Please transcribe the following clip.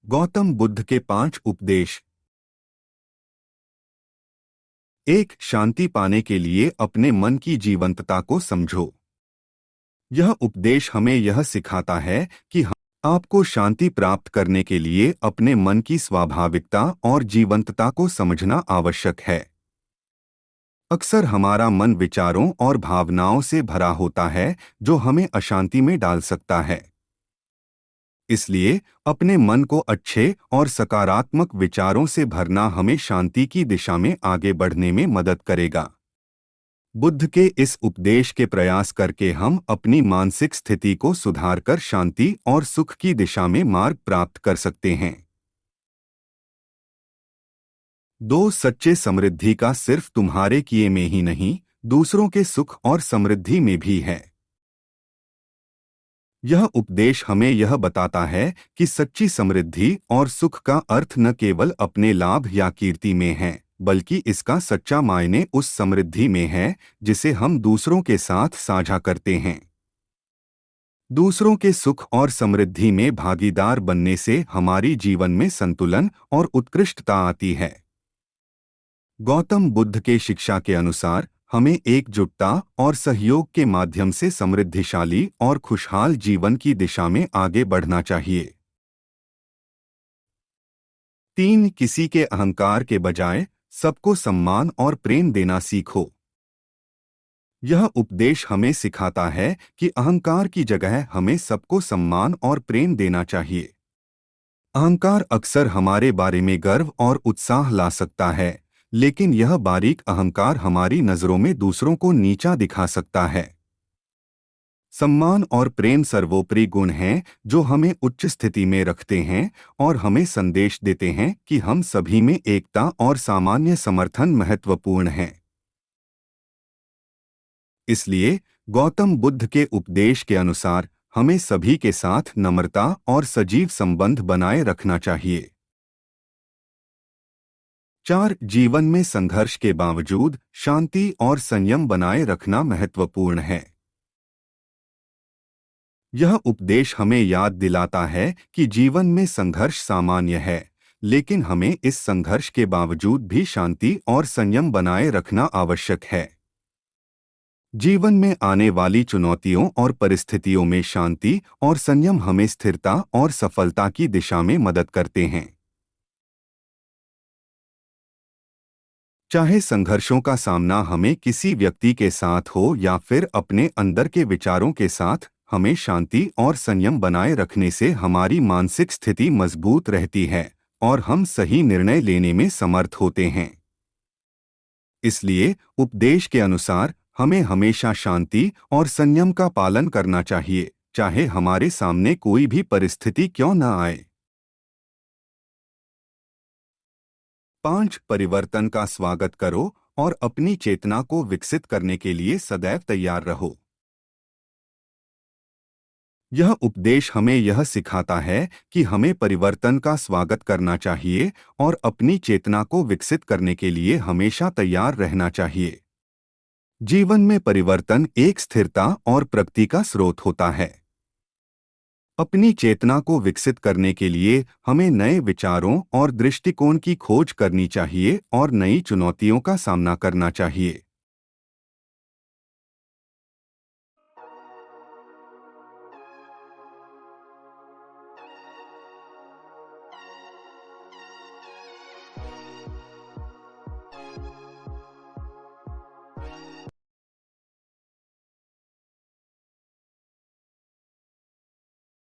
गौतम बुद्ध के 5 उपदेश। 1. शांति पाने के लिए अपने मन की जीवंतता को समझो। यह उपदेश हमें यह सिखाता है कि आपको शांति प्राप्त करने के लिए अपने मन की स्वाभाविकता और जीवंतता को समझना आवश्यक है। अक्सर हमारा मन विचारों और भावनाओं से भरा होता है जो हमें अशांति में डाल सकता है। इसलिए अपने मन को अच्छे और सकारात्मक विचारों से भरना हमें शांति की दिशा में आगे बढ़ने में मदद करेगा। बुद्ध के इस उपदेश के प्रयास करके हम अपनी मानसिक स्थिति को सुधारकर शांति और सुख की दिशा में मार्ग प्राप्त कर सकते हैं। 2. सच्चे समृद्धि का सिर्फ तुम्हारे किए में ही नहीं, दूसरों के सुख और समृद्धि में भी है। यह उपदेश हमें यह बताता है कि सच्ची समृद्धि और सुख का अर्थ न केवल अपने लाभ या कीर्ति में है, बल्कि इसका सच्चा मायने उस समृद्धि में है जिसे हम दूसरों के साथ साझा करते हैं। दूसरों के सुख और समृद्धि में भागीदार बनने से हमारी जीवन में संतुलन और उत्कृष्टता आती है। गौतम बुद्ध के शिक्षा के अनुसार हमें एकजुटता और सहयोग के माध्यम से समृद्धिशाली और खुशहाल जीवन की दिशा में आगे बढ़ना चाहिए। 3. किसी के अहंकार के बजाय सबको सम्मान और प्रेम देना सीखो। यह उपदेश हमें सिखाता है कि अहंकार की जगह हमें सबको सम्मान और प्रेम देना चाहिए। अहंकार अक्सर हमारे बारे में गर्व और उत्साह ला सकता है, लेकिन यह बारीक अहंकार हमारी नजरों में दूसरों को नीचा दिखा सकता है। सम्मान और प्रेम सर्वोपरि गुण हैं जो हमें उच्च स्थिति में रखते हैं और हमें संदेश देते हैं कि हम सभी में एकता और सामान्य समर्थन महत्वपूर्ण है। इसलिए गौतम बुद्ध के उपदेश के अनुसार हमें सभी के साथ नम्रता और सजीव संबंध बनाए रखना चाहिए। 4. जीवन में संघर्ष के बावजूद शांति और संयम बनाए रखना महत्वपूर्ण है। यह उपदेश हमें याद दिलाता है कि जीवन में संघर्ष सामान्य है, लेकिन हमें इस संघर्ष के बावजूद भी शांति और संयम बनाए रखना आवश्यक है। जीवन में आने वाली चुनौतियों और परिस्थितियों में शांति और संयम हमें स्थिरता और सफलता की दिशा में मदद करते हैं। चाहे संघर्षों का सामना हमें किसी व्यक्ति के साथ हो या फिर अपने अंदर के विचारों के साथ, हमें शांति और संयम बनाए रखने से हमारी मानसिक स्थिति मजबूत रहती है और हम सही निर्णय लेने में समर्थ होते हैं। इसलिए उपदेश के अनुसार हमें हमेशा शांति और संयम का पालन करना चाहिए, चाहे हमारे सामने कोई भी परिस्थिति क्यों न आए। 5. परिवर्तन का स्वागत करो और अपनी चेतना को विकसित करने के लिए सदैव तैयार रहो। यह उपदेश हमें यह सिखाता है कि हमें परिवर्तन का स्वागत करना चाहिए और अपनी चेतना को विकसित करने के लिए हमेशा तैयार रहना चाहिए। जीवन में परिवर्तन एक स्थिरता और प्रगति का स्रोत होता है। अपनी चेतना को विकसित करने के लिए हमें नए विचारों और दृष्टिकोण की खोज करनी चाहिए और नई चुनौतियों का सामना करना चाहिए।